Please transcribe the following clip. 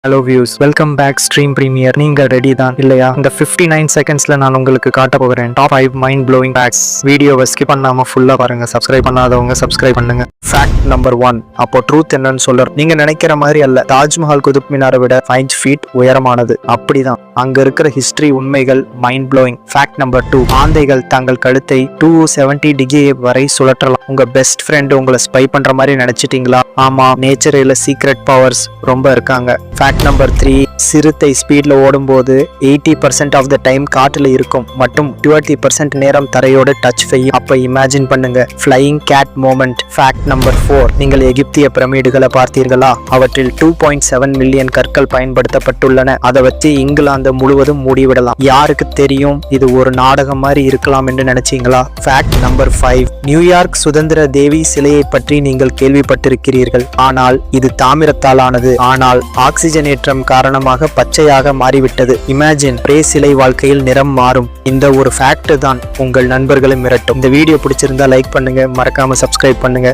Hello views, welcome back stream premiere. நீங்க ready தான் இல்லையா? இந்த 59 செகண்ட்ஸ்ல நான் உங்களுக்கு காட்ட போகிறேன் டாப் 5 மைண்ட் ப்ளோயிங் ஃபேக்ட்ஸ். வீடியோவை ஸ்கிப் பண்ணாம ஃபுல்லா பாருங்க. சப்ஸ்கிரைப் பண்ணாதவங்க சப்ஸ்கிரைப் பண்ணுங்க. Fact number 1. அப்போ ட்ரூத் என்னன்னு சொல்றேன். நீங்க நினைக்கிற மாதிரி அல்ல. தாஜ்மஹால் குதுப் மினாரை விட 5 ஃபீட் உயரமானது. அப்படிதான். அங்க இருக்கிற ஹிஸ்டரி உண்மைகள் மைண்ட் ப்ளோயிங். Fact number 2. ஆந்தைகள் தங்கள் கழுத்தை 270 டிகிரி வரை சுழற்றலாம். உங்க பெஸ்ட் ஃப்ரெண்ட் உங்களை ஸ்பை பண்ற மாதிரி நினைச்சிட்டீங்களா? ஆமா, நேச்சரில் சீக்ரெட் பவர்ஸ் ரொம்ப இருக்காங்க. Fact number 3. சிறுத்தை ஸ்பீட்ல ஓடும்போது 80% ஆஃப் த டைம் காட்டுல இருக்கும், மட்டும் 20% நேரம் தரையோட டச் செய்யும். அப்ப இமேஜின் பண்ணுங்க, flying cat moment. Fact number 4. நீங்கள் எகிப்திய பிரமிடுகளை பார்த்தீர்களா? அவற்றில் 2.7 மில்லியன் கற்கள் பயன்படுத்தப்பட்டுள்ளன. அதை வச்சு இங்கிலாந்து முழுவதும் மூடிவிடலாம். யாருக்கு தெரியும், இது ஒரு நாடகம் மாதிரி இருக்கலாம் என்று நினைச்சீங்களா? Fact number 5. நியூயார்க் சுதந்திர தேவி சிலையை பற்றி நீங்கள் கேள்விப்பட்டிருக்கிறீர்கள். ஆனால் இது தாமிரத்தால் ஆனது. ஆனால் ஆக்சிஜனேற்றம் காரணமாக பச்சையாக மாறிவிட்டது. இமேஜின், பிரே சிலை வாழ்க்கையில் நிறம் மாறும். இந்த ஒரு ஃபேக்ட் தான் உங்கள் நண்பர்களை மிரட்டும். இந்த வீடியோ பிடிச்சிருந்தா லைக் பண்ணுங்க, மறக்காம சப்ஸ்கிரைப் பண்ணுங்க.